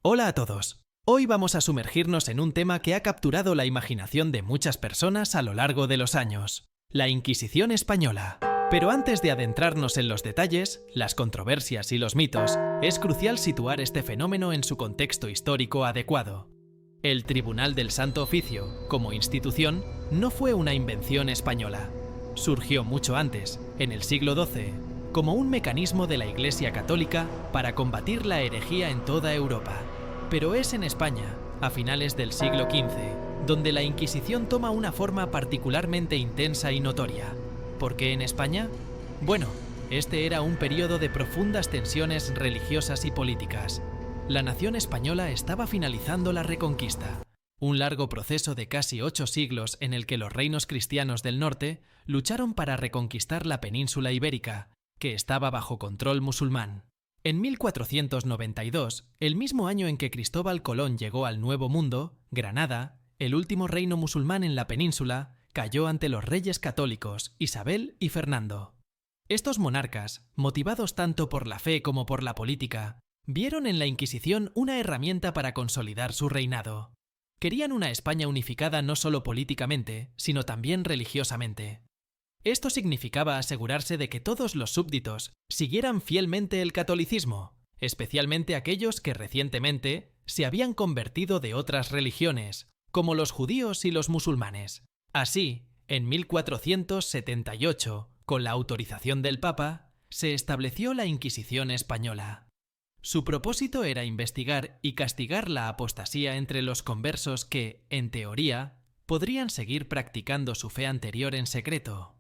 Hola a todos. Hoy vamos a sumergirnos en un tema que ha capturado la imaginación de muchas personas a lo largo de los años: la Inquisición española. Pero antes de adentrarnos en los detalles, las controversias y los mitos, es crucial situar este fenómeno en su contexto histórico adecuado. El Tribunal del Santo Oficio, como institución, no fue una invención española. Surgió mucho antes, en el siglo XII, como un mecanismo de la Iglesia Católica para combatir la herejía en toda Europa. Pero es en España, a finales del siglo XV, donde la Inquisición toma una forma particularmente intensa y notoria. ¿Por qué en España? Bueno, este era un periodo de profundas tensiones religiosas y políticas. La nación española estaba finalizando la Reconquista, un largo proceso de casi 8 siglos en el que los reinos cristianos del norte lucharon para reconquistar la península ibérica, que estaba bajo control musulmán. En 1492, el mismo año en que Cristóbal Colón llegó al Nuevo Mundo, Granada, el último reino musulmán en la península, cayó ante los reyes católicos Isabel y Fernando. Estos monarcas, motivados tanto por la fe como por la política, vieron en la Inquisición una herramienta para consolidar su reinado. Querían una España unificada no solo políticamente, sino también religiosamente. Esto significaba asegurarse de que todos los súbditos siguieran fielmente el catolicismo, especialmente aquellos que recientemente se habían convertido de otras religiones, como los judíos y los musulmanes. Así, en 1478, con la autorización del Papa, se estableció la Inquisición española. Su propósito era investigar y castigar la apostasía entre los conversos que, en teoría, podrían seguir practicando su fe anterior en secreto.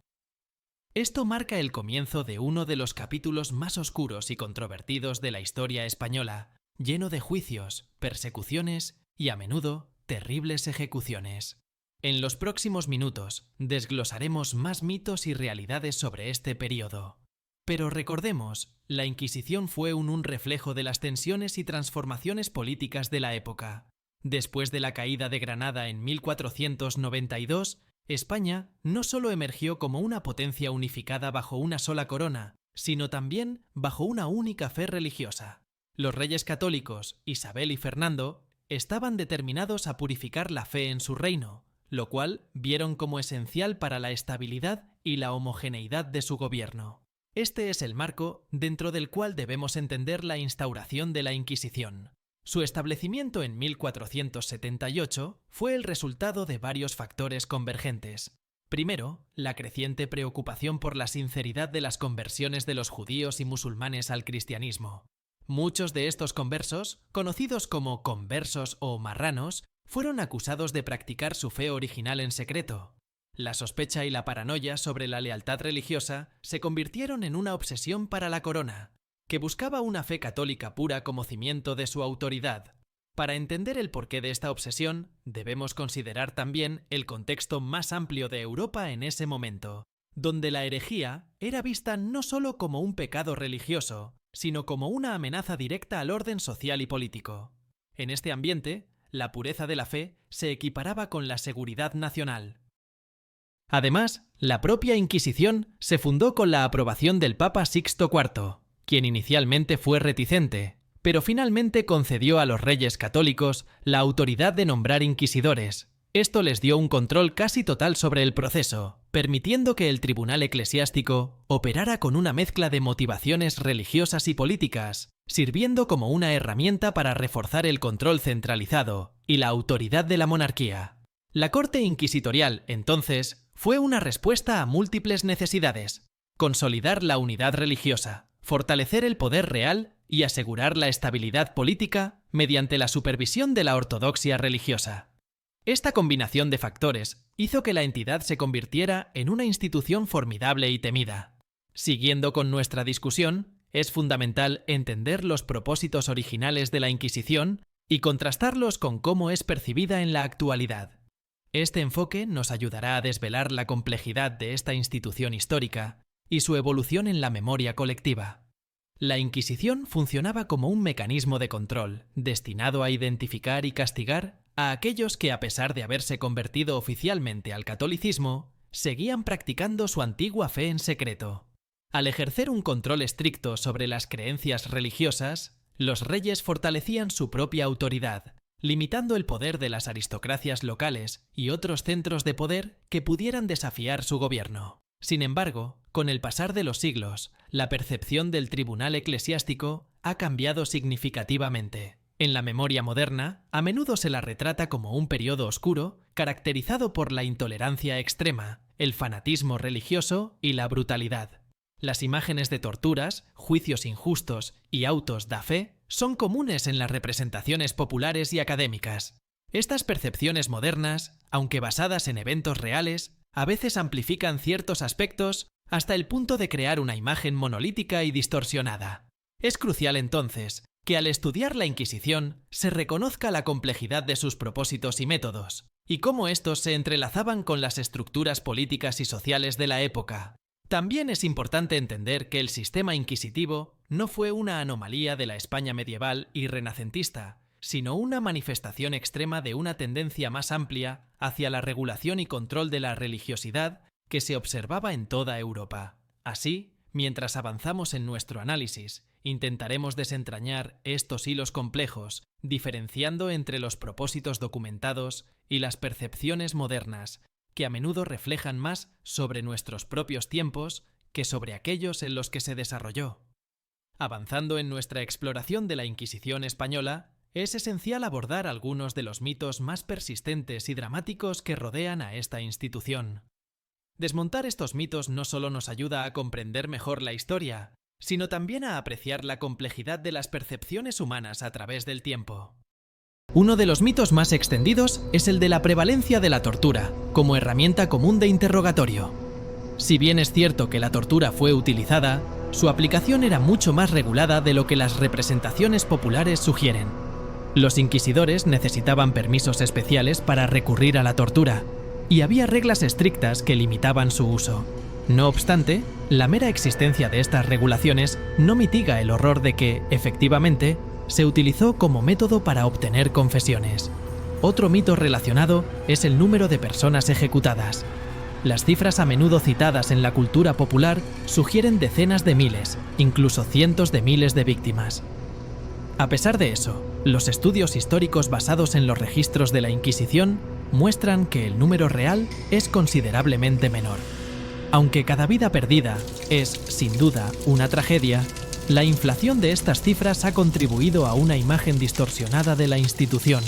Esto marca el comienzo de uno de los capítulos más oscuros y controvertidos de la historia española, lleno de juicios, persecuciones y, a menudo, terribles ejecuciones. En los próximos minutos desglosaremos más mitos y realidades sobre este periodo. Pero recordemos, la Inquisición fue un reflejo de las tensiones y transformaciones políticas de la época. Después de la caída de Granada en 1492, España no solo emergió como una potencia unificada bajo una sola corona, sino también bajo una única fe religiosa. Los reyes católicos, Isabel y Fernando, estaban determinados a purificar la fe en su reino, lo cual vieron como esencial para la estabilidad y la homogeneidad de su gobierno. Este es el marco dentro del cual debemos entender la instauración de la Inquisición. Su establecimiento en 1478 fue el resultado de varios factores convergentes. Primero, la creciente preocupación por la sinceridad de las conversiones de los judíos y musulmanes al cristianismo. Muchos de estos conversos, conocidos como conversos o marranos, fueron acusados de practicar su fe original en secreto. La sospecha y la paranoia sobre la lealtad religiosa se convirtieron en una obsesión para la corona, que buscaba una fe católica pura como cimiento de su autoridad. Para entender el porqué de esta obsesión, debemos considerar también el contexto más amplio de Europa en ese momento, donde la herejía era vista no solo como un pecado religioso, sino como una amenaza directa al orden social y político. En este ambiente, la pureza de la fe se equiparaba con la seguridad nacional. Además, la propia Inquisición se fundó con la aprobación del Papa Sixto IV, quien inicialmente fue reticente, pero finalmente concedió a los reyes católicos la autoridad de nombrar inquisidores. Esto les dio un control casi total sobre el proceso, permitiendo que el tribunal eclesiástico operara con una mezcla de motivaciones religiosas y políticas, sirviendo como una herramienta para reforzar el control centralizado y la autoridad de la monarquía. La corte inquisitorial, entonces, fue una respuesta a múltiples necesidades: consolidar la unidad religiosa, fortalecer el poder real y asegurar la estabilidad política mediante la supervisión de la ortodoxia religiosa. Esta combinación de factores hizo que la entidad se convirtiera en una institución formidable y temida. Siguiendo con nuestra discusión, es fundamental entender los propósitos originales de la Inquisición y contrastarlos con cómo es percibida en la actualidad. Este enfoque nos ayudará a desvelar la complejidad de esta institución histórica y su evolución en la memoria colectiva. La Inquisición funcionaba como un mecanismo de control, destinado a identificar y castigar a aquellos que, a pesar de haberse convertido oficialmente al catolicismo, seguían practicando su antigua fe en secreto. Al ejercer un control estricto sobre las creencias religiosas, Los reyes fortalecían su propia autoridad, limitando el poder de las aristocracias locales y otros centros de poder que pudieran desafiar su gobierno. Sin embargo, con el pasar de los siglos, la percepción del tribunal eclesiástico ha cambiado significativamente. En la memoria moderna, a menudo se la retrata como un periodo oscuro caracterizado por la intolerancia extrema, el fanatismo religioso y la brutalidad. Las imágenes de torturas, juicios injustos y autos da fe son comunes en las representaciones populares y académicas. Estas percepciones modernas, aunque basadas en eventos reales, a veces amplifican ciertos aspectos hasta el punto de crear una imagen monolítica y distorsionada. Es crucial entonces que al estudiar la Inquisición se reconozca la complejidad de sus propósitos y métodos, y cómo estos se entrelazaban con las estructuras políticas y sociales de la época. También es importante entender que el sistema inquisitivo no fue una anomalía de la España medieval y renacentista, sino una manifestación extrema de una tendencia más amplia hacia la regulación y control de la religiosidad que se observaba en toda Europa. Así, mientras avanzamos en nuestro análisis, intentaremos desentrañar estos hilos complejos, diferenciando entre los propósitos documentados y las percepciones modernas, que a menudo reflejan más sobre nuestros propios tiempos que sobre aquellos en los que se desarrolló. Avanzando en nuestra exploración de la Inquisición española, es esencial abordar algunos de los mitos más persistentes y dramáticos que rodean a esta institución. Desmontar estos mitos no solo nos ayuda a comprender mejor la historia, sino también a apreciar la complejidad de las percepciones humanas a través del tiempo. Uno de los mitos más extendidos es el de la prevalencia de la tortura, como herramienta común de interrogatorio. Si bien es cierto que la tortura fue utilizada, su aplicación era mucho más regulada de lo que las representaciones populares sugieren. Los inquisidores necesitaban permisos especiales para recurrir a la tortura, y había reglas estrictas que limitaban su uso. No obstante, la mera existencia de estas regulaciones no mitiga el horror de que, efectivamente, se utilizó como método para obtener confesiones. Otro mito relacionado es el número de personas ejecutadas. Las cifras a menudo citadas en la cultura popular sugieren decenas de miles, incluso cientos de miles de víctimas. A pesar de eso, los estudios históricos basados en los registros de la Inquisición muestran que el número real es considerablemente menor. Aunque cada vida perdida es, sin duda, una tragedia, la inflación de estas cifras ha contribuido a una imagen distorsionada de la institución.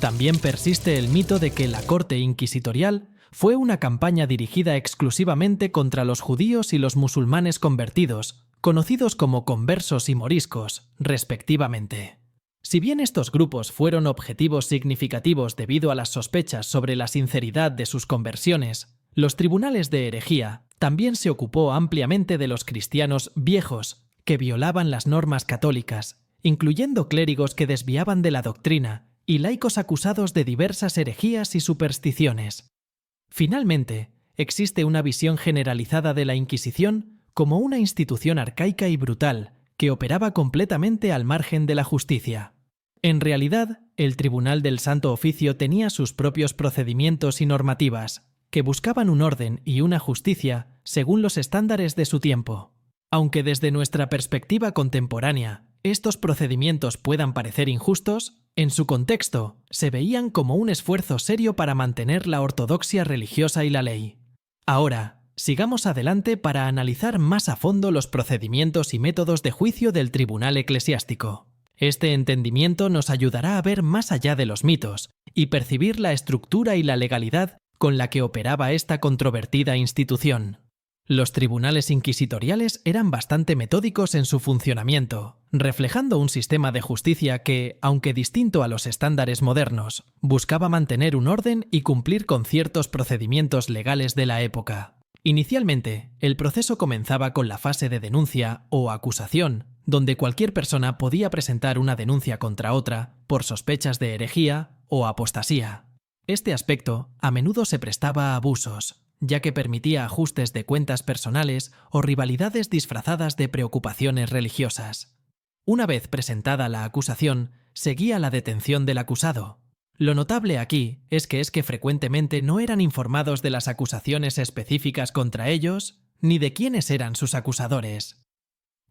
También persiste el mito de que la corte inquisitorial fue una campaña dirigida exclusivamente contra los judíos y los musulmanes convertidos, conocidos como conversos y moriscos, respectivamente. Si bien estos grupos fueron objetivos significativos debido a las sospechas sobre la sinceridad de sus conversiones, los tribunales de herejía también se ocupó ampliamente de los cristianos viejos que violaban las normas católicas, incluyendo clérigos que desviaban de la doctrina y laicos acusados de diversas herejías y supersticiones. Finalmente, existe una visión generalizada de la Inquisición como una institución arcaica y brutal que operaba completamente al margen de la justicia. En realidad, el Tribunal del Santo Oficio tenía sus propios procedimientos y normativas, que buscaban un orden y una justicia según los estándares de su tiempo. Aunque desde nuestra perspectiva contemporánea estos procedimientos puedan parecer injustos, en su contexto se veían como un esfuerzo serio para mantener la ortodoxia religiosa y la ley. Ahora, sigamos adelante para analizar más a fondo los procedimientos y métodos de juicio del Tribunal Eclesiástico. Este entendimiento nos ayudará a ver más allá de los mitos y percibir la estructura y la legalidad con la que operaba esta controvertida institución. Los tribunales inquisitoriales eran bastante metódicos en su funcionamiento, reflejando un sistema de justicia que, aunque distinto a los estándares modernos, buscaba mantener un orden y cumplir con ciertos procedimientos legales de la época. Inicialmente, el proceso comenzaba con la fase de denuncia o acusación, donde cualquier persona podía presentar una denuncia contra otra por sospechas de herejía o apostasía. Este aspecto a menudo se prestaba a abusos, ya que permitía ajustes de cuentas personales o rivalidades disfrazadas de preocupaciones religiosas. Una vez presentada la acusación, seguía la detención del acusado. Lo notable aquí es que frecuentemente no eran informados de las acusaciones específicas contra ellos, ni de quiénes eran sus acusadores.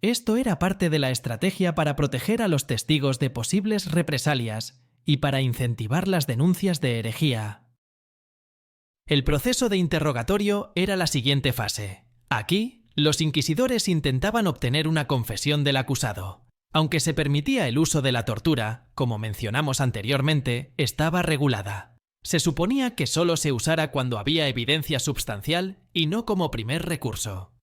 Esto era parte de la estrategia para proteger a los testigos de posibles represalias y para incentivar las denuncias de herejía. El proceso de interrogatorio era la siguiente fase. Aquí, los inquisidores intentaban obtener una confesión del acusado. Aunque se permitía el uso de la tortura, como mencionamos anteriormente, estaba regulada. Se suponía que solo se usara cuando había evidencia substancial y no como primer recurso.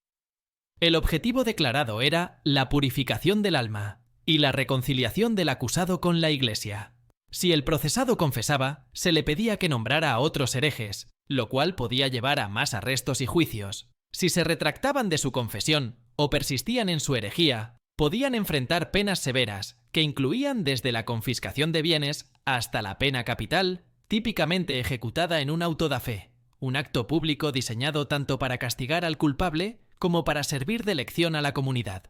El objetivo declarado era la purificación del alma y la reconciliación del acusado con la Iglesia. Si el procesado confesaba, se le pedía que nombrara a otros herejes, lo cual podía llevar a más arrestos y juicios. Si se retractaban de su confesión o persistían en su herejía, podían enfrentar penas severas, que incluían desde la confiscación de bienes hasta la pena capital, típicamente ejecutada en un auto da fe, un acto público diseñado tanto para castigar al culpable como para servir de lección a la comunidad.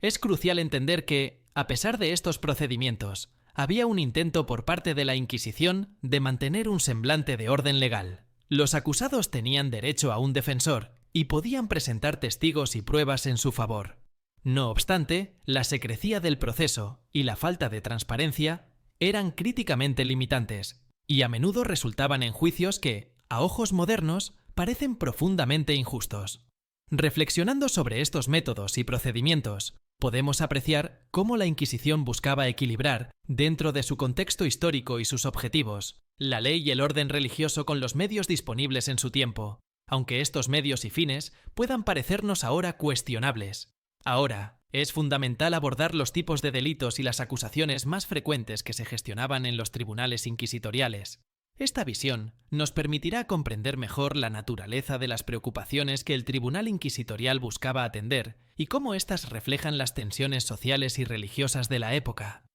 Es crucial entender que, a pesar de estos procedimientos, había un intento por parte de la Inquisición de mantener un semblante de orden legal. Los acusados tenían derecho a un defensor y podían presentar testigos y pruebas en su favor. No obstante, la secrecía del proceso y la falta de transparencia eran críticamente limitantes y a menudo resultaban en juicios que, a ojos modernos, parecen profundamente injustos. Reflexionando sobre estos métodos y procedimientos, podemos apreciar cómo la Inquisición buscaba equilibrar, dentro de su contexto histórico y sus objetivos, la ley y el orden religioso con los medios disponibles en su tiempo, aunque estos medios y fines puedan parecernos ahora cuestionables. Ahora, es fundamental abordar los tipos de delitos y las acusaciones más frecuentes que se gestionaban en los tribunales inquisitoriales. Esta visión nos permitirá comprender mejor la naturaleza de las preocupaciones que el Tribunal Inquisitorial buscaba atender y cómo éstas reflejan las tensiones sociales y religiosas de la época.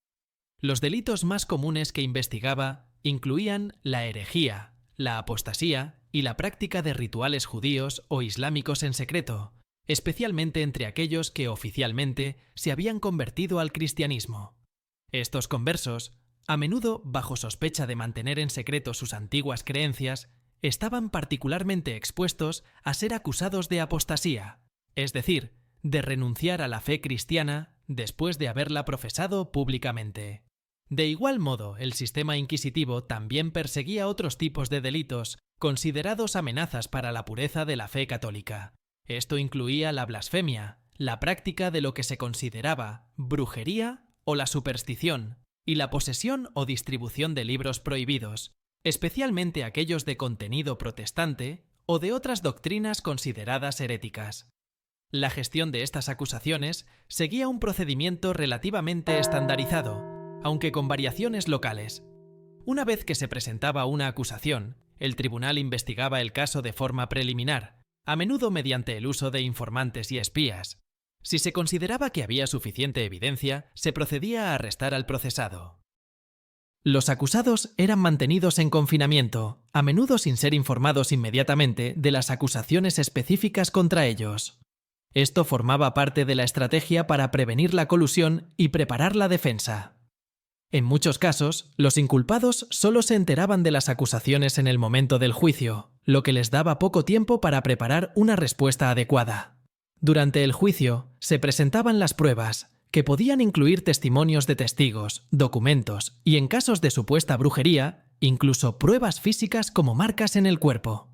Los delitos más comunes que investigaba incluían la herejía, la apostasía y la práctica de rituales judíos o islámicos en secreto, especialmente entre aquellos que oficialmente se habían convertido al cristianismo. Estos conversos, a menudo bajo sospecha de mantener en secreto sus antiguas creencias, estaban particularmente expuestos a ser acusados de apostasía, es decir, de renunciar a la fe cristiana después de haberla profesado públicamente. De igual modo, el sistema inquisitivo también perseguía otros tipos de delitos considerados amenazas para la pureza de la fe católica. Esto incluía la blasfemia, la práctica de lo que se consideraba brujería o la superstición, y la posesión o distribución de libros prohibidos, especialmente aquellos de contenido protestante o de otras doctrinas consideradas heréticas. La gestión de estas acusaciones seguía un procedimiento relativamente estandarizado, aunque con variaciones locales. Una vez que se presentaba una acusación, el tribunal investigaba el caso de forma preliminar, a menudo mediante el uso de informantes y espías. Si se consideraba que había suficiente evidencia, se procedía a arrestar al procesado. Los acusados eran mantenidos en confinamiento, a menudo sin ser informados inmediatamente de las acusaciones específicas contra ellos. Esto formaba parte de la estrategia para prevenir la colusión y preparar la defensa. En muchos casos, los inculpados solo se enteraban de las acusaciones en el momento del juicio, lo que les daba poco tiempo para preparar una respuesta adecuada. Durante el juicio, se presentaban las pruebas, que podían incluir testimonios de testigos, documentos y, en casos de supuesta brujería, incluso pruebas físicas como marcas en el cuerpo.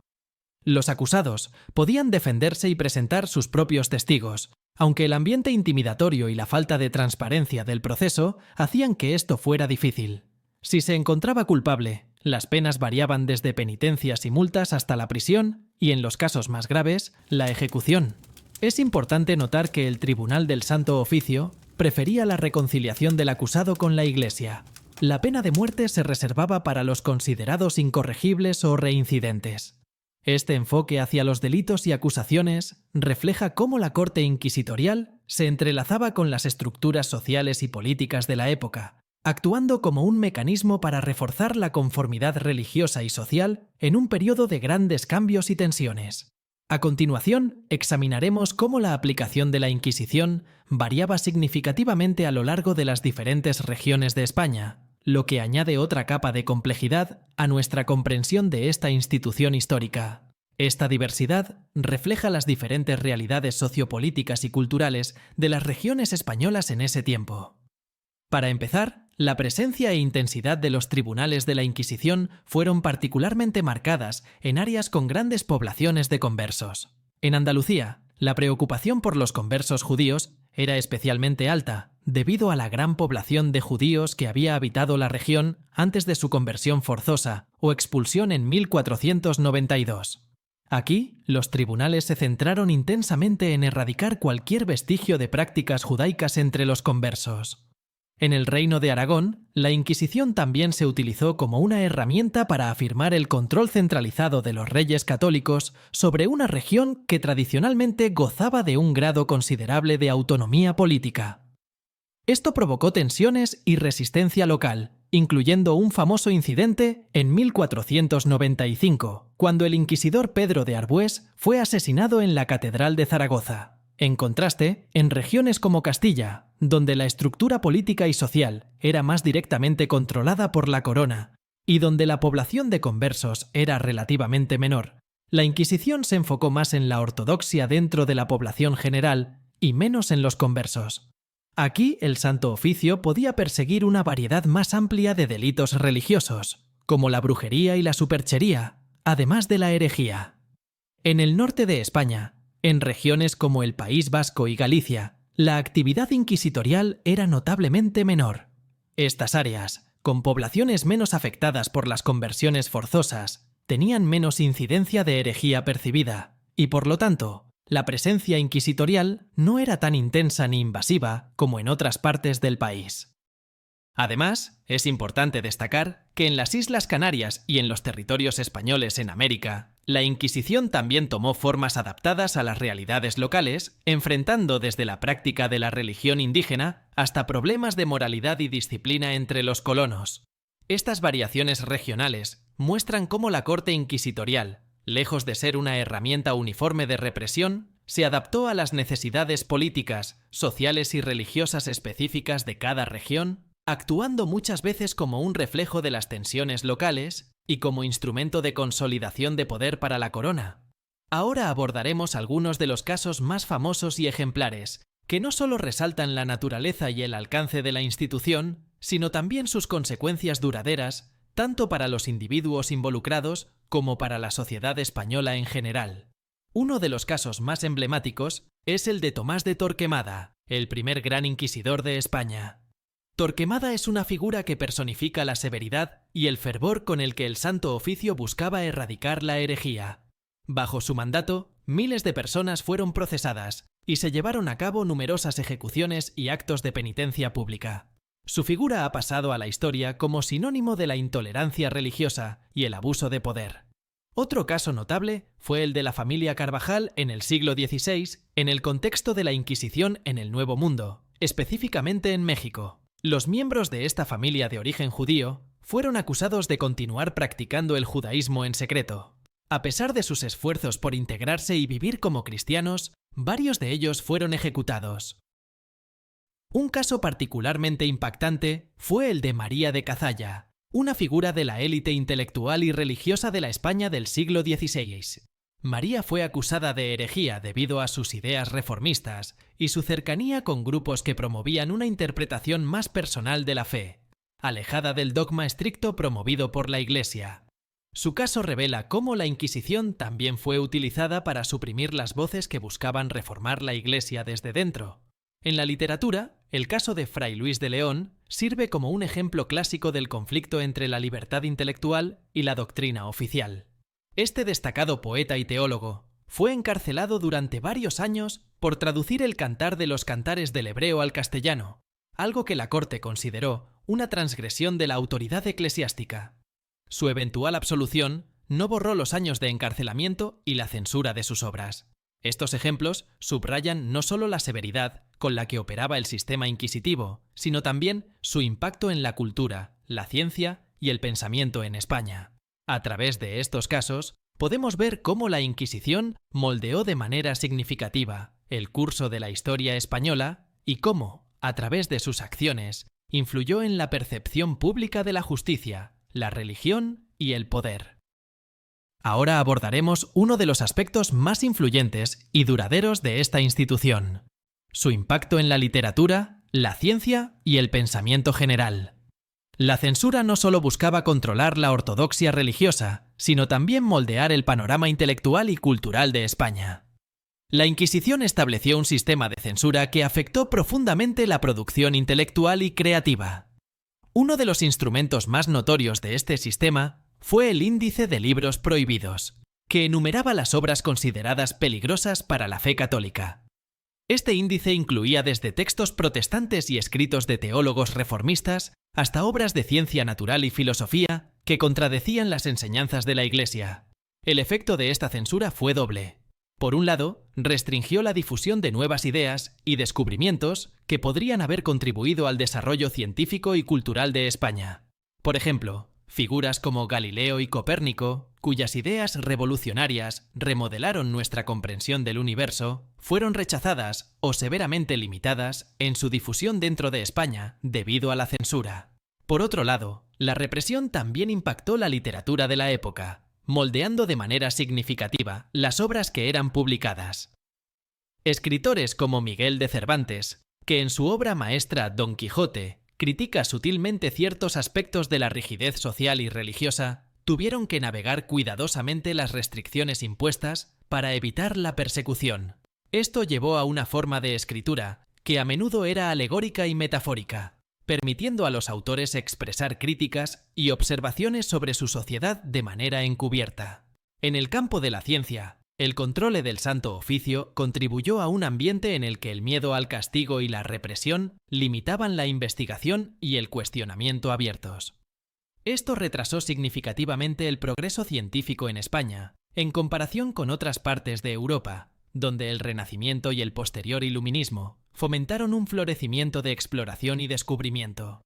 Los acusados podían defenderse y presentar sus propios testigos, aunque el ambiente intimidatorio y la falta de transparencia del proceso hacían que esto fuera difícil. Si se encontraba culpable, las penas variaban desde penitencias y multas hasta la prisión y, en los casos más graves, la ejecución. Es importante notar que el Tribunal del Santo Oficio prefería la reconciliación del acusado con la Iglesia. La pena de muerte se reservaba para los considerados incorregibles o reincidentes. Este enfoque hacia los delitos y acusaciones refleja cómo la corte inquisitorial se entrelazaba con las estructuras sociales y políticas de la época, actuando como un mecanismo para reforzar la conformidad religiosa y social en un periodo de grandes cambios y tensiones. A continuación, examinaremos cómo la aplicación de la Inquisición variaba significativamente a lo largo de las diferentes regiones de España, lo que añade otra capa de complejidad a nuestra comprensión de esta institución histórica. Esta diversidad refleja las diferentes realidades sociopolíticas y culturales de las regiones españolas en ese tiempo. Para empezar, la presencia e intensidad de los tribunales de la Inquisición fueron particularmente marcadas en áreas con grandes poblaciones de conversos. En Andalucía, la preocupación por los conversos judíos era especialmente alta, debido a la gran población de judíos que había habitado la región antes de su conversión forzosa o expulsión en 1492. Aquí, los tribunales se centraron intensamente en erradicar cualquier vestigio de prácticas judaicas entre los conversos. En el Reino de Aragón, la Inquisición también se utilizó como una herramienta para afirmar el control centralizado de los reyes católicos sobre una región que tradicionalmente gozaba de un grado considerable de autonomía política. Esto provocó tensiones y resistencia local, incluyendo un famoso incidente en 1495, cuando el inquisidor Pedro de Arbués fue asesinado en la Catedral de Zaragoza. En contraste, en regiones como Castilla, donde la estructura política y social era más directamente controlada por la corona y donde la población de conversos era relativamente menor, la Inquisición se enfocó más en la ortodoxia dentro de la población general y menos en los conversos. Aquí el Santo Oficio podía perseguir una variedad más amplia de delitos religiosos, como la brujería y la superchería, además de la herejía. En el norte de España, en regiones como el País Vasco y Galicia, la actividad inquisitorial era notablemente menor. Estas áreas, con poblaciones menos afectadas por las conversiones forzosas, tenían menos incidencia de herejía percibida, y por lo tanto, la presencia inquisitorial no era tan intensa ni invasiva como en otras partes del país. Además, es importante destacar que en las Islas Canarias y en los territorios españoles en América, la Inquisición también tomó formas adaptadas a las realidades locales, enfrentando desde la práctica de la religión indígena hasta problemas de moralidad y disciplina entre los colonos. Estas variaciones regionales muestran cómo la corte inquisitorial, lejos de ser una herramienta uniforme de represión, se adaptó a las necesidades políticas, sociales y religiosas específicas de cada región, actuando muchas veces como un reflejo de las tensiones locales y como instrumento de consolidación de poder para la corona. Ahora abordaremos algunos de los casos más famosos y ejemplares, que no solo resaltan la naturaleza y el alcance de la institución, sino también sus consecuencias duraderas, tanto para los individuos involucrados como para la sociedad española en general. Uno de los casos más emblemáticos es el de Tomás de Torquemada, el primer gran inquisidor de España. Torquemada es una figura que personifica la severidad y el fervor con el que el Santo Oficio buscaba erradicar la herejía. Bajo su mandato, miles de personas fueron procesadas y se llevaron a cabo numerosas ejecuciones y actos de penitencia pública. Su figura ha pasado a la historia como sinónimo de la intolerancia religiosa y el abuso de poder. Otro caso notable fue el de la familia Carvajal en el siglo XVI, en el contexto de la Inquisición en el Nuevo Mundo, específicamente en México. Los miembros de esta familia de origen judío fueron acusados de continuar practicando el judaísmo en secreto. A pesar de sus esfuerzos por integrarse y vivir como cristianos, varios de ellos fueron ejecutados. Un caso particularmente impactante fue el de María de Cazalla, una figura de la élite intelectual y religiosa de la España del siglo XVI. María fue acusada de herejía debido a sus ideas reformistas y su cercanía con grupos que promovían una interpretación más personal de la fe, alejada del dogma estricto promovido por la Iglesia. Su caso revela cómo la Inquisición también fue utilizada para suprimir las voces que buscaban reformar la Iglesia desde dentro. En la literatura, el caso de Fray Luis de León sirve como un ejemplo clásico del conflicto entre la libertad intelectual y la doctrina oficial. Este destacado poeta y teólogo fue encarcelado durante varios años por traducir el Cantar de los Cantares del hebreo al castellano, algo que la corte consideró una transgresión de la autoridad eclesiástica. Su eventual absolución no borró los años de encarcelamiento y la censura de sus obras. Estos ejemplos subrayan no solo la severidad con la que operaba el sistema inquisitivo, sino también su impacto en la cultura, la ciencia y el pensamiento en España. A través de estos casos, podemos ver cómo la Inquisición moldeó de manera significativa el curso de la historia española y cómo, a través de sus acciones, influyó en la percepción pública de la justicia, la religión y el poder. Ahora abordaremos uno de los aspectos más influyentes y duraderos de esta institución: su impacto en la literatura, la ciencia y el pensamiento general. La censura no solo buscaba controlar la ortodoxia religiosa, sino también moldear el panorama intelectual y cultural de España. La Inquisición estableció un sistema de censura que afectó profundamente la producción intelectual y creativa. Uno de los instrumentos más notorios de este sistema fue el Índice de Libros Prohibidos, que enumeraba las obras consideradas peligrosas para la fe católica. Este índice incluía desde textos protestantes y escritos de teólogos reformistas hasta obras de ciencia natural y filosofía que contradecían las enseñanzas de la Iglesia. El efecto de esta censura fue doble. Por un lado, restringió la difusión de nuevas ideas y descubrimientos que podrían haber contribuido al desarrollo científico y cultural de España. Por ejemplo, figuras como Galileo y Copérnico, cuyas ideas revolucionarias remodelaron nuestra comprensión del universo, fueron rechazadas o severamente limitadas en su difusión dentro de España debido a la censura. Por otro lado, la represión también impactó la literatura de la época, moldeando de manera significativa las obras que eran publicadas. Escritores como Miguel de Cervantes, que en su obra maestra Don Quijote critica sutilmente ciertos aspectos de la rigidez social y religiosa, tuvieron que navegar cuidadosamente las restricciones impuestas para evitar la persecución. Esto llevó a una forma de escritura que a menudo era alegórica y metafórica, permitiendo a los autores expresar críticas y observaciones sobre su sociedad de manera encubierta. En el campo de la ciencia, el control del Santo Oficio contribuyó a un ambiente en el que el miedo al castigo y la represión limitaban la investigación y el cuestionamiento abiertos. Esto retrasó significativamente el progreso científico en España, en comparación con otras partes de Europa, donde el Renacimiento y el posterior Iluminismo fomentaron un florecimiento de exploración y descubrimiento.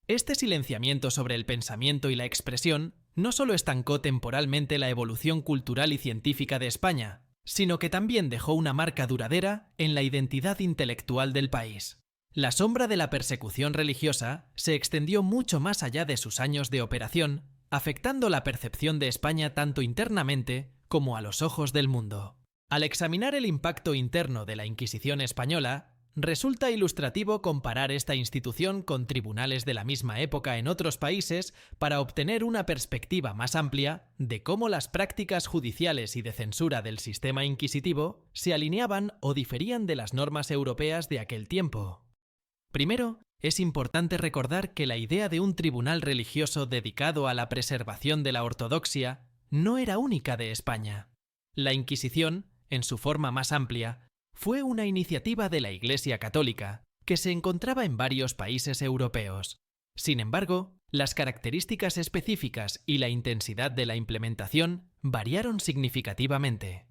Este silenciamiento sobre el pensamiento y la expresión no solo estancó temporalmente la evolución cultural y científica de España, sino que también dejó una marca duradera en la identidad intelectual del país. La sombra de la persecución religiosa se extendió mucho más allá de sus años de operación, afectando la percepción de España tanto internamente como a los ojos del mundo. Al examinar el impacto interno de la Inquisición española, resulta ilustrativo comparar esta institución con tribunales de la misma época en otros países para obtener una perspectiva más amplia de cómo las prácticas judiciales y de censura del sistema inquisitivo se alineaban o diferían de las normas europeas de aquel tiempo. Primero, es importante recordar que la idea de un tribunal religioso dedicado a la preservación de la ortodoxia no era única de España. La Inquisición, en su forma más amplia, fue una iniciativa de la Iglesia Católica que se encontraba en varios países europeos. Sin embargo, las características específicas y la intensidad de la implementación variaron significativamente.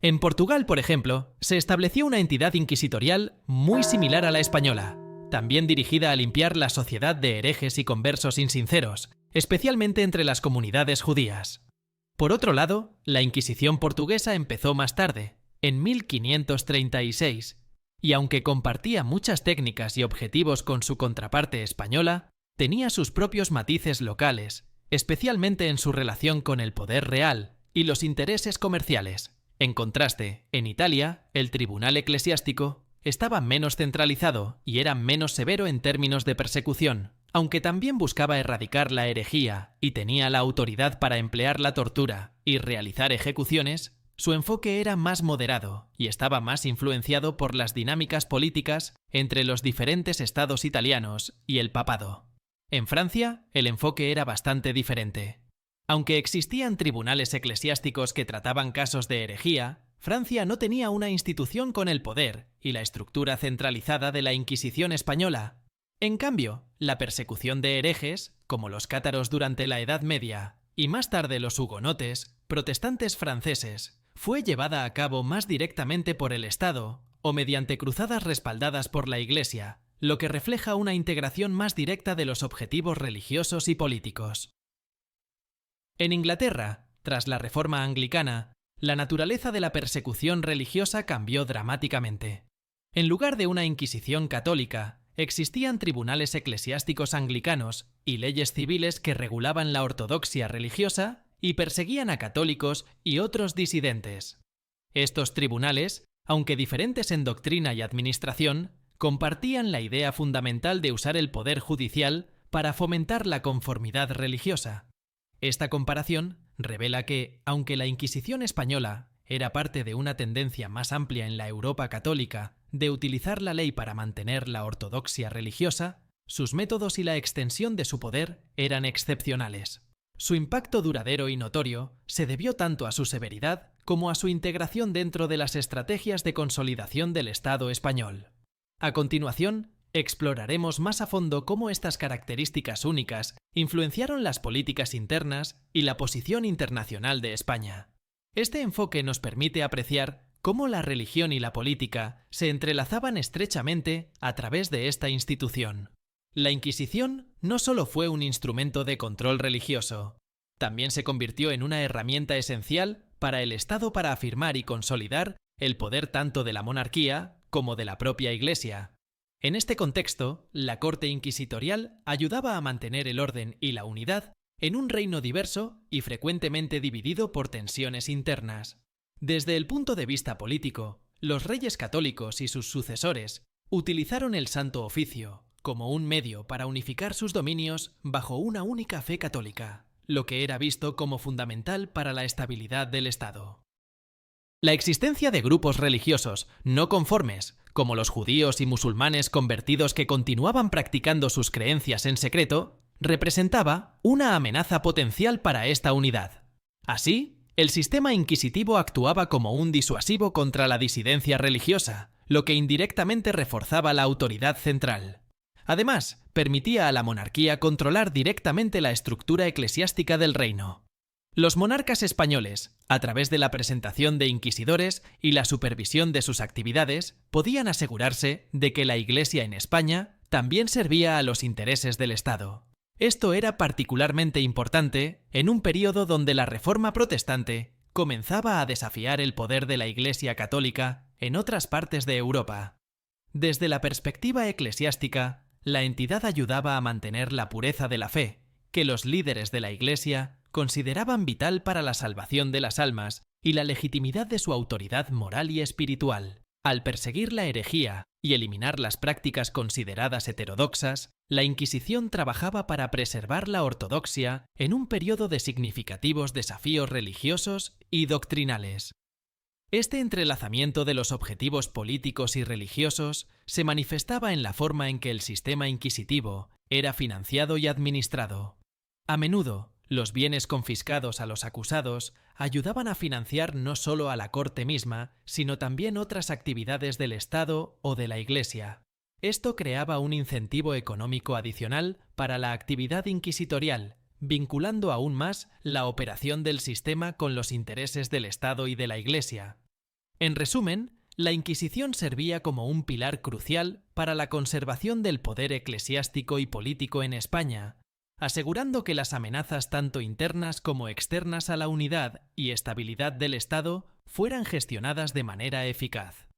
En Portugal, por ejemplo, se estableció una entidad inquisitorial muy similar a la española, también dirigida a limpiar la sociedad de herejes y conversos insinceros, especialmente entre las comunidades judías. Por otro lado, la Inquisición portuguesa empezó más tarde, en 1536, y aunque compartía muchas técnicas y objetivos con su contraparte española, tenía sus propios matices locales, especialmente en su relación con el poder real y los intereses comerciales. En contraste, en Italia, el tribunal eclesiástico estaba menos centralizado y era menos severo en términos de persecución, aunque también buscaba erradicar la herejía y tenía la autoridad para emplear la tortura y realizar ejecuciones. Su enfoque era más moderado y estaba más influenciado por las dinámicas políticas entre los diferentes estados italianos y el papado. En Francia, el enfoque era bastante diferente. Aunque existían tribunales eclesiásticos que trataban casos de herejía, Francia no tenía una institución con el poder y la estructura centralizada de la Inquisición española. En cambio, la persecución de herejes, como los cátaros durante la Edad Media y más tarde los hugonotes, protestantes franceses, fue llevada a cabo más directamente por el Estado o mediante cruzadas respaldadas por la Iglesia, lo que refleja una integración más directa de los objetivos religiosos y políticos. En Inglaterra, tras la Reforma Anglicana, la naturaleza de la persecución religiosa cambió dramáticamente. En lugar de una Inquisición católica, existían tribunales eclesiásticos anglicanos y leyes civiles que regulaban la ortodoxia religiosa y perseguían a católicos y otros disidentes. Estos tribunales, aunque diferentes en doctrina y administración, compartían la idea fundamental de usar el poder judicial para fomentar la conformidad religiosa. Esta comparación revela que, aunque la Inquisición española era parte de una tendencia más amplia en la Europa católica de utilizar la ley para mantener la ortodoxia religiosa, sus métodos y la extensión de su poder eran excepcionales. Su impacto duradero y notorio se debió tanto a su severidad como a su integración dentro de las estrategias de consolidación del Estado español. A continuación, exploraremos más a fondo cómo estas características únicas influenciaron las políticas internas y la posición internacional de España. Este enfoque nos permite apreciar cómo la religión y la política se entrelazaban estrechamente a través de esta institución. La Inquisición no solo fue un instrumento de control religioso, también se convirtió en una herramienta esencial para el Estado para afirmar y consolidar el poder tanto de la monarquía como de la propia Iglesia. En este contexto, la corte inquisitorial ayudaba a mantener el orden y la unidad en un reino diverso y frecuentemente dividido por tensiones internas. Desde el punto de vista político, los reyes católicos y sus sucesores utilizaron el Santo Oficio como un medio para unificar sus dominios bajo una única fe católica, lo que era visto como fundamental para la estabilidad del Estado. La existencia de grupos religiosos no conformes, como los judíos y musulmanes convertidos que continuaban practicando sus creencias en secreto, representaba una amenaza potencial para esta unidad. Así, el sistema inquisitivo actuaba como un disuasivo contra la disidencia religiosa, lo que indirectamente reforzaba la autoridad central. Además, permitía a la monarquía controlar directamente la estructura eclesiástica del reino. Los monarcas españoles, a través de la presentación de inquisidores y la supervisión de sus actividades, podían asegurarse de que la Iglesia en España también servía a los intereses del Estado. Esto era particularmente importante en un período donde la Reforma protestante comenzaba a desafiar el poder de la Iglesia católica en otras partes de Europa. Desde la perspectiva eclesiástica, la entidad ayudaba a mantener la pureza de la fe, que los líderes de la Iglesia consideraban vital para la salvación de las almas y la legitimidad de su autoridad moral y espiritual. Al perseguir la herejía y eliminar las prácticas consideradas heterodoxas, la Inquisición trabajaba para preservar la ortodoxia en un periodo de significativos desafíos religiosos y doctrinales. Este entrelazamiento de los objetivos políticos y religiosos se manifestaba en la forma en que el sistema inquisitivo era financiado y administrado. A menudo, los bienes confiscados a los acusados ayudaban a financiar no solo a la corte misma, sino también otras actividades del Estado o de la Iglesia. Esto creaba un incentivo económico adicional para la actividad inquisitorial, vinculando aún más la operación del sistema con los intereses del Estado y de la Iglesia. En resumen, la Inquisición servía como un pilar crucial para la conservación del poder eclesiástico y político en España, asegurando que las amenazas tanto internas como externas a la unidad y estabilidad del Estado fueran gestionadas de manera eficaz.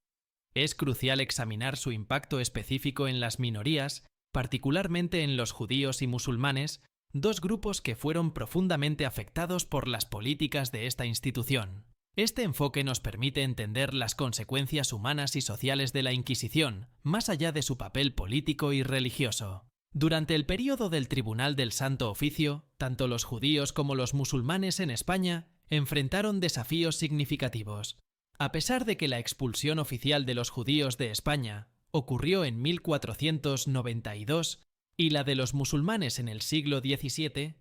Es crucial examinar su impacto específico en las minorías, particularmente en los judíos y musulmanes, dos grupos que fueron profundamente afectados por las políticas de esta institución. Este enfoque nos permite entender las consecuencias humanas y sociales de la Inquisición, más allá de su papel político y religioso. Durante el período del Tribunal del Santo Oficio, tanto los judíos como los musulmanes en España enfrentaron desafíos significativos. A pesar de que la expulsión oficial de los judíos de España ocurrió en 1492 y la de los musulmanes en el siglo XVII,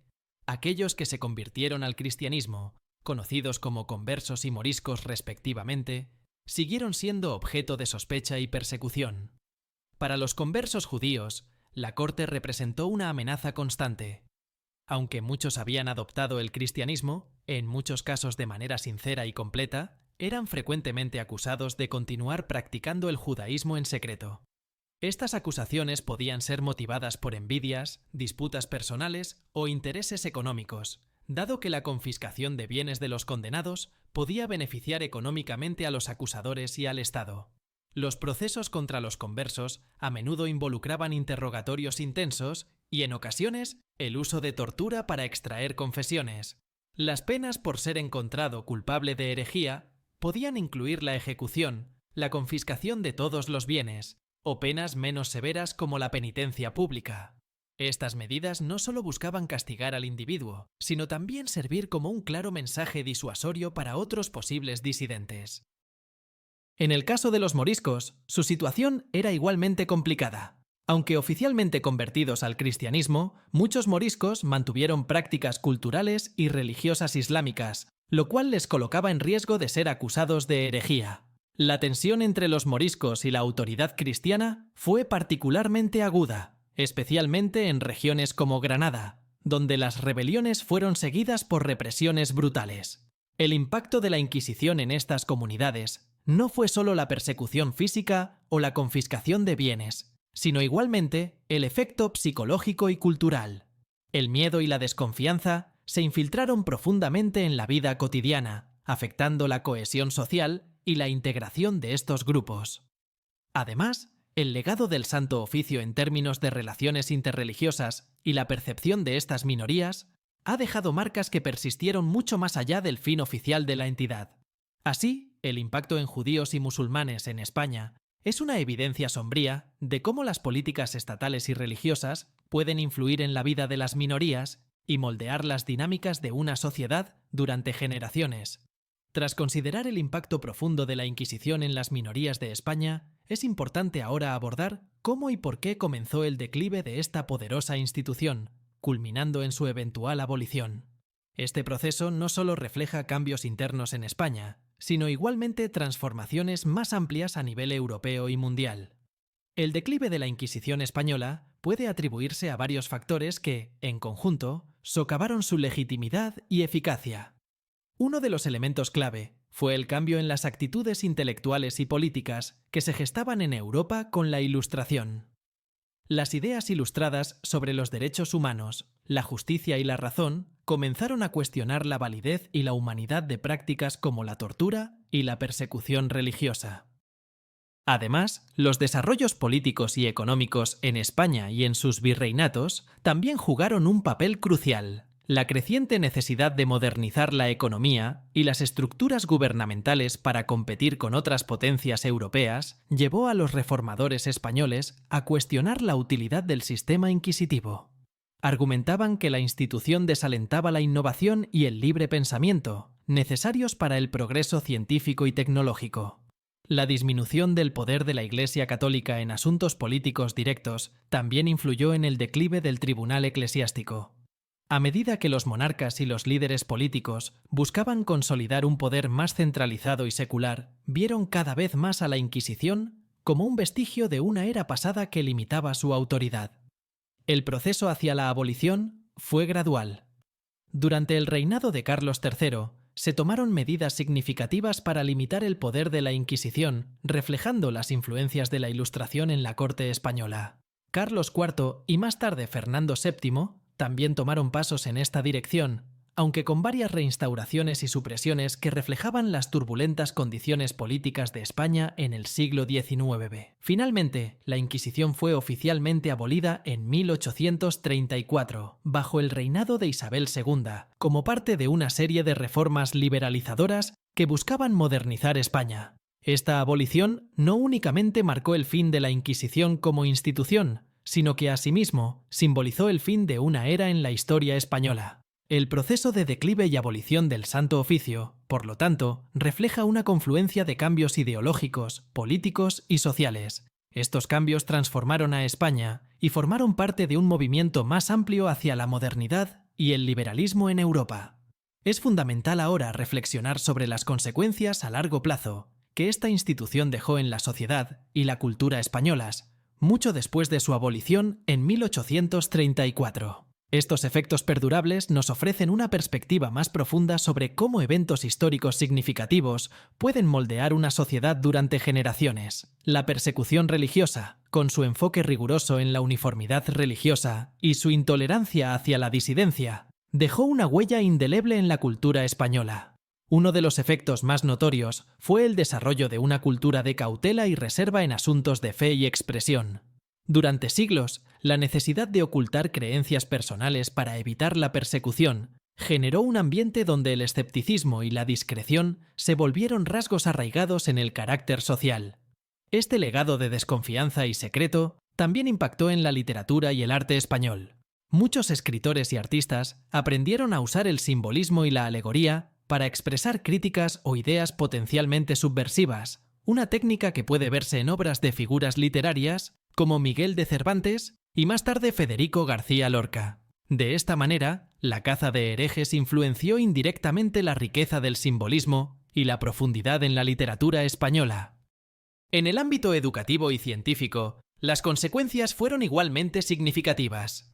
aquellos que se convirtieron al cristianismo, conocidos como conversos y moriscos respectivamente, siguieron siendo objeto de sospecha y persecución. Para los conversos judíos, la corte representó una amenaza constante. Aunque muchos habían adoptado el cristianismo, en muchos casos de manera sincera y completa, eran frecuentemente acusados de continuar practicando el judaísmo en secreto. Estas acusaciones podían ser motivadas por envidias, disputas personales o intereses económicos, dado que la confiscación de bienes de los condenados podía beneficiar económicamente a los acusadores y al Estado. Los procesos contra los conversos a menudo involucraban interrogatorios intensos y, en ocasiones, el uso de tortura para extraer confesiones. Las penas por ser encontrado culpable de herejía podían incluir la ejecución, la confiscación de todos los bienes, o penas menos severas como la penitencia pública. Estas medidas no solo buscaban castigar al individuo, sino también servir como un claro mensaje disuasorio para otros posibles disidentes. En el caso de los moriscos, su situación era igualmente complicada. Aunque oficialmente convertidos al cristianismo, muchos moriscos mantuvieron prácticas culturales y religiosas islámicas, lo cual les colocaba en riesgo de ser acusados de herejía. La tensión entre los moriscos y la autoridad cristiana fue particularmente aguda, especialmente en regiones como Granada, donde las rebeliones fueron seguidas por represiones brutales. El impacto de la Inquisición en estas comunidades no fue solo la persecución física o la confiscación de bienes, sino igualmente el efecto psicológico y cultural. El miedo y la desconfianza se infiltraron profundamente en la vida cotidiana, afectando la cohesión social y la integración de estos grupos. Además, el legado del Santo Oficio en términos de relaciones interreligiosas y la percepción de estas minorías ha dejado marcas que persistieron mucho más allá del fin oficial de la entidad. Así, el impacto en judíos y musulmanes en España es una evidencia sombría de cómo las políticas estatales y religiosas pueden influir en la vida de las minorías y moldear las dinámicas de una sociedad durante generaciones. Tras considerar el impacto profundo de la Inquisición en las minorías de España, es importante ahora abordar cómo y por qué comenzó el declive de esta poderosa institución, culminando en su eventual abolición. Este proceso no solo refleja cambios internos en España, sino igualmente transformaciones más amplias a nivel europeo y mundial. El declive de la Inquisición española puede atribuirse a varios factores que, en conjunto, socavaron su legitimidad y eficacia. Uno de los elementos clave fue el cambio en las actitudes intelectuales y políticas que se gestaban en Europa con la Ilustración. Las ideas ilustradas sobre los derechos humanos, la justicia y la razón comenzaron a cuestionar la validez y la humanidad de prácticas como la tortura y la persecución religiosa. Además, los desarrollos políticos y económicos en España y en sus virreinatos también jugaron un papel crucial. La creciente necesidad de modernizar la economía y las estructuras gubernamentales para competir con otras potencias europeas llevó a los reformadores españoles a cuestionar la utilidad del sistema inquisitivo. Argumentaban que la institución desalentaba la innovación y el libre pensamiento, necesarios para el progreso científico y tecnológico. La disminución del poder de la Iglesia Católica en asuntos políticos directos también influyó en el declive del tribunal eclesiástico. A medida que los monarcas y los líderes políticos buscaban consolidar un poder más centralizado y secular, vieron cada vez más a la Inquisición como un vestigio de una era pasada que limitaba su autoridad. El proceso hacia la abolición fue gradual. Durante el reinado de Carlos III, se tomaron medidas significativas para limitar el poder de la Inquisición, reflejando las influencias de la Ilustración en la corte española. Carlos IV y más tarde Fernando VII también tomaron pasos en esta dirección, aunque con varias reinstauraciones y supresiones que reflejaban las turbulentas condiciones políticas de España en el siglo XIX. Finalmente, la Inquisición fue oficialmente abolida en 1834, bajo el reinado de Isabel II, como parte de una serie de reformas liberalizadoras que buscaban modernizar España. Esta abolición no únicamente marcó el fin de la Inquisición como institución, sino que asimismo simbolizó el fin de una era en la historia española. El proceso de declive y abolición del Santo Oficio, por lo tanto, refleja una confluencia de cambios ideológicos, políticos y sociales. Estos cambios transformaron a España y formaron parte de un movimiento más amplio hacia la modernidad y el liberalismo en Europa. Es fundamental ahora reflexionar sobre las consecuencias a largo plazo que esta institución dejó en la sociedad y la cultura españolas, mucho después de su abolición en 1834. Estos efectos perdurables nos ofrecen una perspectiva más profunda sobre cómo eventos históricos significativos pueden moldear una sociedad durante generaciones. La persecución religiosa, con su enfoque riguroso en la uniformidad religiosa y su intolerancia hacia la disidencia, dejó una huella indeleble en la cultura española. Uno de los efectos más notorios fue el desarrollo de una cultura de cautela y reserva en asuntos de fe y expresión. Durante siglos, la necesidad de ocultar creencias personales para evitar la persecución generó un ambiente donde el escepticismo y la discreción se volvieron rasgos arraigados en el carácter social. Este legado de desconfianza y secreto también impactó en la literatura y el arte español. Muchos escritores y artistas aprendieron a usar el simbolismo y la alegoría para expresar críticas o ideas potencialmente subversivas, una técnica que puede verse en obras de figuras literarias como Miguel de Cervantes y más tarde Federico García Lorca. De esta manera, la caza de herejes influenció indirectamente la riqueza del simbolismo y la profundidad en la literatura española. En el ámbito educativo y científico, las consecuencias fueron igualmente significativas.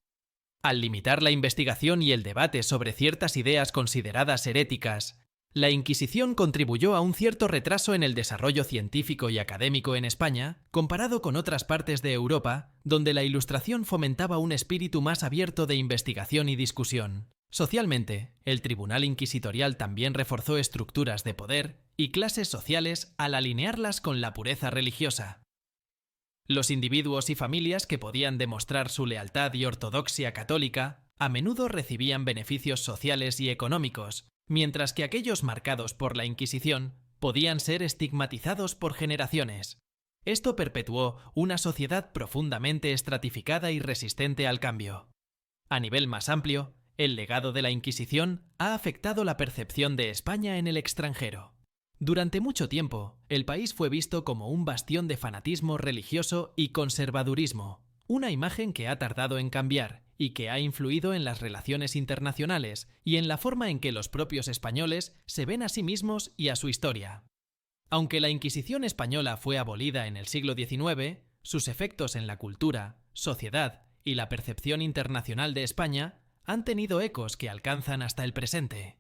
Al limitar la investigación y el debate sobre ciertas ideas consideradas heréticas, la Inquisición contribuyó a un cierto retraso en el desarrollo científico y académico en España, comparado con otras partes de Europa, donde la Ilustración fomentaba un espíritu más abierto de investigación y discusión. Socialmente, el Tribunal Inquisitorial también reforzó estructuras de poder y clases sociales al alinearlas con la pureza religiosa. Los individuos y familias que podían demostrar su lealtad y ortodoxia católica a menudo recibían beneficios sociales y económicos, mientras que aquellos marcados por la Inquisición podían ser estigmatizados por generaciones. Esto perpetuó una sociedad profundamente estratificada y resistente al cambio. A nivel más amplio, el legado de la Inquisición ha afectado la percepción de España en el extranjero. Durante mucho tiempo, el país fue visto como un bastión de fanatismo religioso y conservadurismo, una imagen que ha tardado en cambiar y que ha influido en las relaciones internacionales y en la forma en que los propios españoles se ven a sí mismos y a su historia. Aunque la Inquisición española fue abolida en el siglo XIX, sus efectos en la cultura, sociedad y la percepción internacional de España han tenido ecos que alcanzan hasta el presente.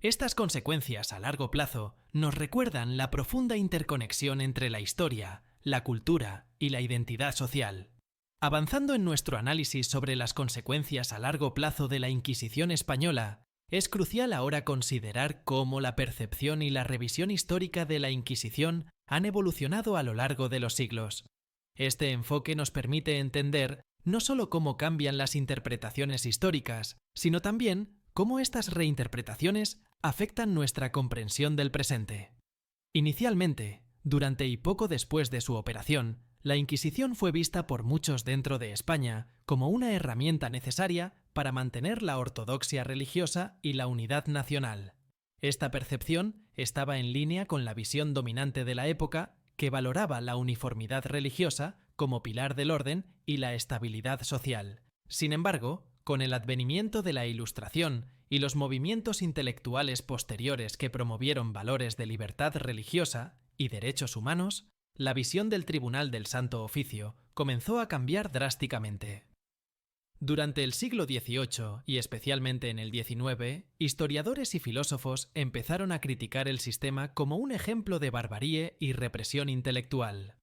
Estas consecuencias a largo plazo nos recuerdan la profunda interconexión entre la historia, la cultura y la identidad social. Avanzando en nuestro análisis sobre las consecuencias a largo plazo de la Inquisición española, es crucial ahora considerar cómo la percepción y la revisión histórica de la Inquisición han evolucionado a lo largo de los siglos. Este enfoque nos permite entender no solo cómo cambian las interpretaciones históricas, sino también cómo estas reinterpretaciones afectan nuestra comprensión del presente. Inicialmente, durante y poco después de su operación, la Inquisición fue vista por muchos dentro de España como una herramienta necesaria para mantener la ortodoxia religiosa y la unidad nacional. Esta percepción estaba en línea con la visión dominante de la época, que valoraba la uniformidad religiosa como pilar del orden y la estabilidad social. Sin embargo, con el advenimiento de la Ilustración y los movimientos intelectuales posteriores que promovieron valores de libertad religiosa y derechos humanos, la visión del Tribunal del Santo Oficio comenzó a cambiar drásticamente. Durante el siglo XVIII y especialmente en el XIX, historiadores y filósofos empezaron a criticar el sistema como un ejemplo de barbarie y represión intelectual.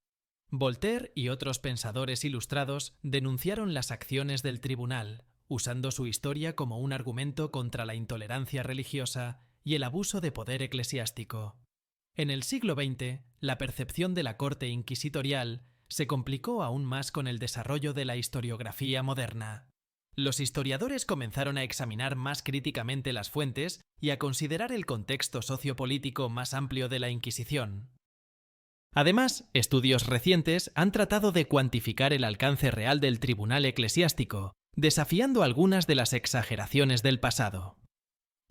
Voltaire y otros pensadores ilustrados denunciaron las acciones del tribunal, usando su historia como un argumento contra la intolerancia religiosa y el abuso de poder eclesiástico. En el siglo XX, la percepción de la corte inquisitorial se complicó aún más con el desarrollo de la historiografía moderna. Los historiadores comenzaron a examinar más críticamente las fuentes y a considerar el contexto sociopolítico más amplio de la Inquisición. Además, estudios recientes han tratado de cuantificar el alcance real del tribunal eclesiástico, desafiando algunas de las exageraciones del pasado.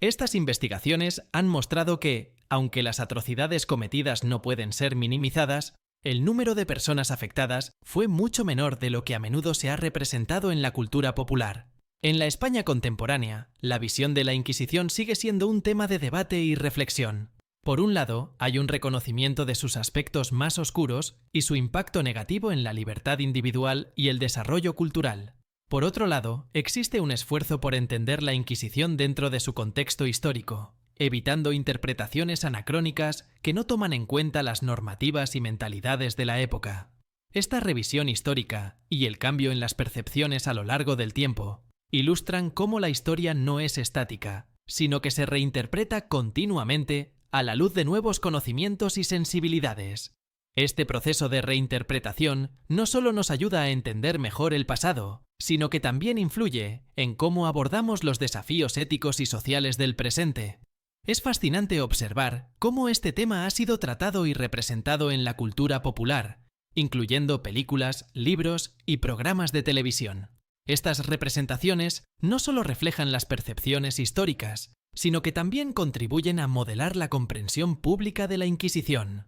Estas investigaciones han mostrado que, aunque las atrocidades cometidas no pueden ser minimizadas, el número de personas afectadas fue mucho menor de lo que a menudo se ha representado en la cultura popular. En la España contemporánea, la visión de la Inquisición sigue siendo un tema de debate y reflexión. Por un lado, hay un reconocimiento de sus aspectos más oscuros y su impacto negativo en la libertad individual y el desarrollo cultural. Por otro lado, existe un esfuerzo por entender la Inquisición dentro de su contexto histórico, evitando interpretaciones anacrónicas que no toman en cuenta las normativas y mentalidades de la época. Esta revisión histórica y el cambio en las percepciones a lo largo del tiempo ilustran cómo la historia no es estática, sino que se reinterpreta continuamente a la luz de nuevos conocimientos y sensibilidades. Este proceso de reinterpretación no solo nos ayuda a entender mejor el pasado, sino que también influye en cómo abordamos los desafíos éticos y sociales del presente. Es fascinante observar cómo este tema ha sido tratado y representado en la cultura popular, incluyendo películas, libros y programas de televisión. Estas representaciones no solo reflejan las percepciones históricas, sino que también contribuyen a modelar la comprensión pública de la Inquisición.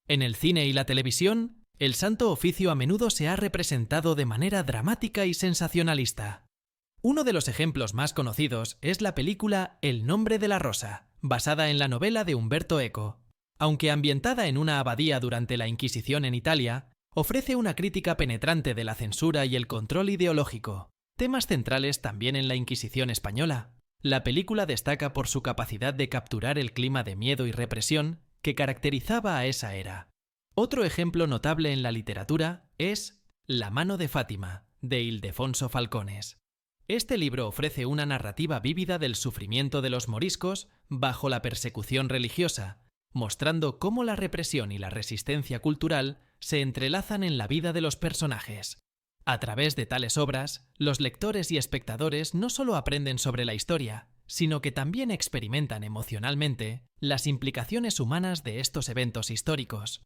En el cine y la televisión, el Santo Oficio a menudo se ha representado de manera dramática y sensacionalista. Uno de los ejemplos más conocidos es la película El nombre de la rosa, basada en la novela de Umberto Eco. Aunque ambientada en una abadía durante la Inquisición en Italia, ofrece una crítica penetrante de la censura y el control ideológico, temas centrales también en la Inquisición española. La película destaca por su capacidad de capturar el clima de miedo y represión que caracterizaba a esa era. Otro ejemplo notable en la literatura es La mano de Fátima, de Ildefonso Falcones. Este libro ofrece una narrativa vívida del sufrimiento de los moriscos bajo la persecución religiosa, mostrando cómo la represión y la resistencia cultural se entrelazan en la vida de los personajes. A través de tales obras, los lectores y espectadores no solo aprenden sobre la historia, sino que también experimentan emocionalmente las implicaciones humanas de estos eventos históricos.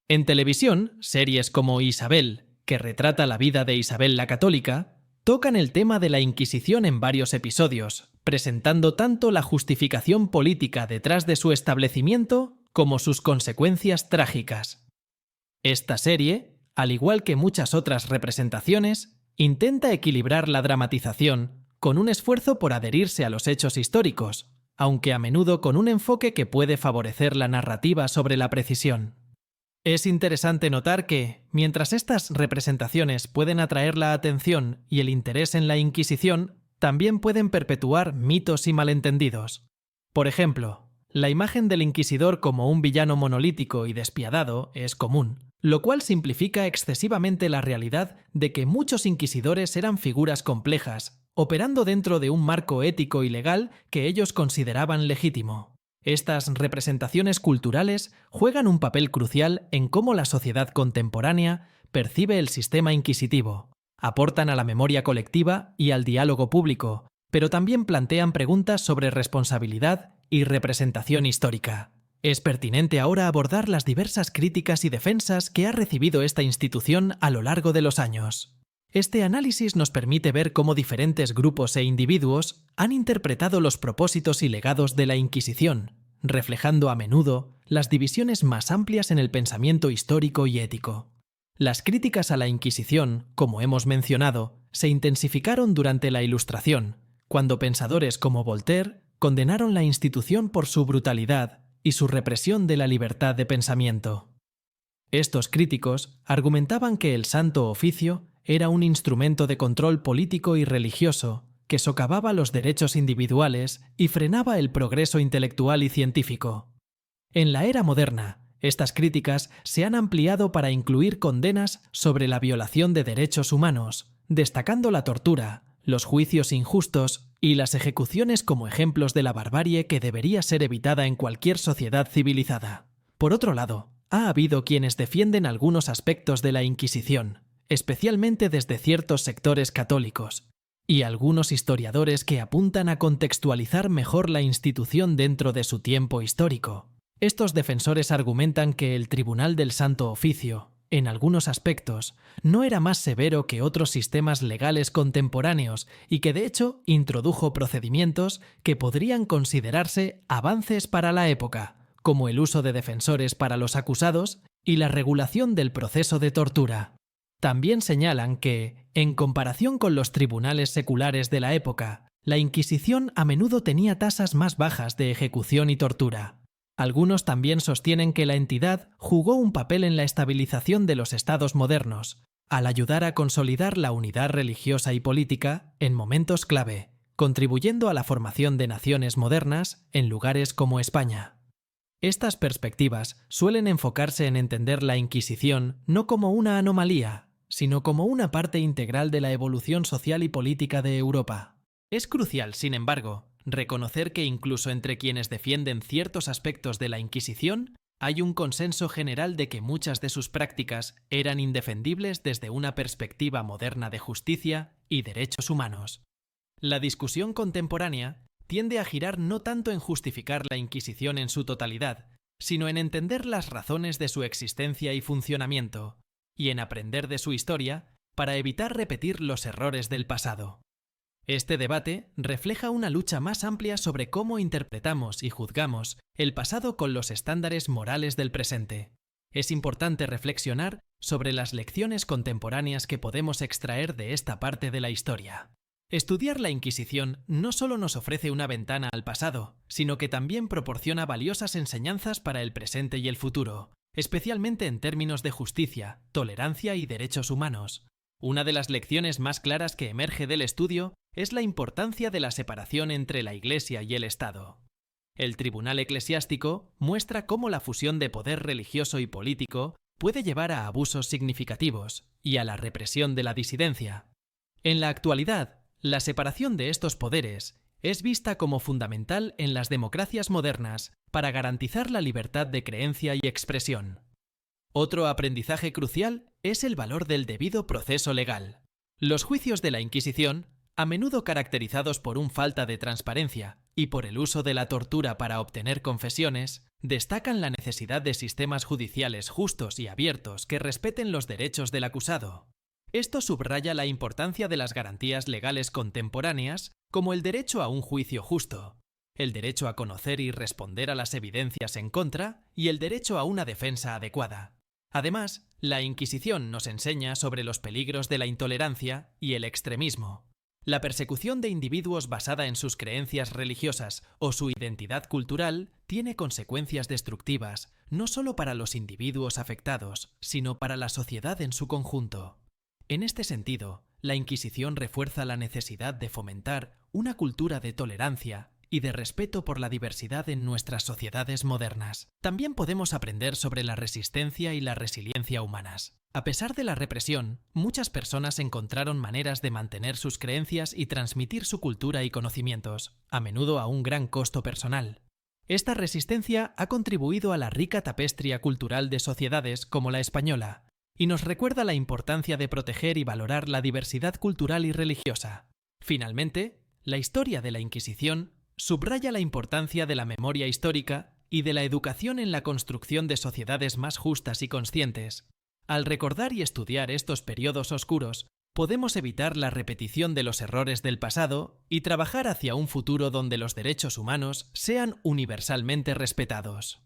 En televisión, series como Isabel, que retrata la vida de Isabel la Católica, tocan el tema de la Inquisición en varios episodios, presentando tanto la justificación política detrás de su establecimiento como sus consecuencias trágicas. Esta serie, al igual que muchas otras representaciones, intenta equilibrar la dramatización con un esfuerzo por adherirse a los hechos históricos, aunque a menudo con un enfoque que puede favorecer la narrativa sobre la precisión. Es interesante notar que, mientras estas representaciones pueden atraer la atención y el interés en la Inquisición, también pueden perpetuar mitos y malentendidos. Por ejemplo, la imagen del inquisidor como un villano monolítico y despiadado es común, lo cual simplifica excesivamente la realidad de que muchos inquisidores eran figuras complejas, operando dentro de un marco ético y legal que ellos consideraban legítimo. Estas representaciones culturales juegan un papel crucial en cómo la sociedad contemporánea percibe el sistema inquisitivo, aportan a la memoria colectiva y al diálogo público, pero también plantean preguntas sobre responsabilidad y representación histórica. Es pertinente ahora abordar las diversas críticas y defensas que ha recibido esta institución a lo largo de los años. Este análisis nos permite ver cómo diferentes grupos e individuos han interpretado los propósitos y legados de la Inquisición, reflejando a menudo las divisiones más amplias en el pensamiento histórico y ético. Las críticas a la Inquisición, como hemos mencionado, se intensificaron durante la Ilustración, cuando pensadores como Voltaire condenaron la institución por su brutalidad y su represión de la libertad de pensamiento. Estos críticos argumentaban que el Santo Oficio era un instrumento de control político y religioso que socavaba los derechos individuales y frenaba el progreso intelectual y científico. En la era moderna, estas críticas se han ampliado para incluir condenas sobre la violación de derechos humanos, destacando la tortura, los juicios injustos y las ejecuciones como ejemplos de la barbarie que debería ser evitada en cualquier sociedad civilizada. Por otro lado, ha habido quienes defienden algunos aspectos de la Inquisición, especialmente desde ciertos sectores católicos, y algunos historiadores que apuntan a contextualizar mejor la institución dentro de su tiempo histórico. Estos defensores argumentan que el Tribunal del Santo Oficio, en algunos aspectos, no era más severo que otros sistemas legales contemporáneos y que de hecho introdujo procedimientos que podrían considerarse avances para la época, como el uso de defensores para los acusados y la regulación del proceso de tortura. También señalan que, en comparación con los tribunales seculares de la época, la Inquisición a menudo tenía tasas más bajas de ejecución y tortura. Algunos también sostienen que la entidad jugó un papel en la estabilización de los estados modernos, al ayudar a consolidar la unidad religiosa y política en momentos clave, contribuyendo a la formación de naciones modernas en lugares como España. Estas perspectivas suelen enfocarse en entender la Inquisición no como una anomalía, sino como una parte integral de la evolución social y política de Europa. Es crucial, sin embargo, reconocer que incluso entre quienes defienden ciertos aspectos de la Inquisición, Hay un consenso general de que muchas de sus prácticas eran indefendibles desde una perspectiva moderna de justicia y derechos humanos. La discusión contemporánea tiende a girar no tanto en justificar la Inquisición en su totalidad, sino en entender las razones de su existencia y funcionamiento, y en aprender de su historia para evitar repetir los errores del pasado. Este debate refleja una lucha más amplia sobre cómo interpretamos y juzgamos el pasado con los estándares morales del presente. Es importante reflexionar sobre las lecciones contemporáneas que podemos extraer de esta parte de la historia. Estudiar la Inquisición no solo nos ofrece una ventana al pasado, sino que también proporciona valiosas enseñanzas para el presente y el futuro, especialmente en términos de justicia, tolerancia y derechos humanos. Una de las lecciones más claras que emerge del estudio es la importancia de la separación entre la Iglesia y el Estado. El Tribunal Eclesiástico muestra cómo la fusión de poder religioso y político puede llevar a abusos significativos y a la represión de la disidencia. En la actualidad, la separación de estos poderes es vista como fundamental en las democracias modernas para garantizar la libertad de creencia y expresión. Otro aprendizaje crucial es el valor del debido proceso legal. Los juicios de la Inquisición, a menudo caracterizados por una falta de transparencia y por el uso de la tortura para obtener confesiones, destacan la necesidad de sistemas judiciales justos y abiertos que respeten los derechos del acusado. Esto subraya la importancia de las garantías legales contemporáneas, como el derecho a un juicio justo, el derecho a conocer y responder a las evidencias en contra y el derecho a una defensa adecuada. Además, la Inquisición nos enseña sobre los peligros de la intolerancia y el extremismo. La persecución de individuos basada en sus creencias religiosas o su identidad cultural tiene consecuencias destructivas, no solo para los individuos afectados, sino para la sociedad en su conjunto. En este sentido, la Inquisición refuerza la necesidad de fomentar una cultura de tolerancia y de respeto por la diversidad en nuestras sociedades modernas. También podemos aprender sobre la resistencia y la resiliencia humanas. A pesar de la represión, muchas personas encontraron maneras de mantener sus creencias y transmitir su cultura y conocimientos, a menudo a un gran costo personal. Esta resistencia ha contribuido a la rica tapestría cultural de sociedades como la española, y nos recuerda la importancia de proteger y valorar la diversidad cultural y religiosa. Finalmente, la historia de la Inquisición subraya la importancia de la memoria histórica y de la educación en la construcción de sociedades más justas y conscientes. Al recordar y estudiar estos periodos oscuros, podemos evitar la repetición de los errores del pasado y trabajar hacia un futuro donde los derechos humanos sean universalmente respetados.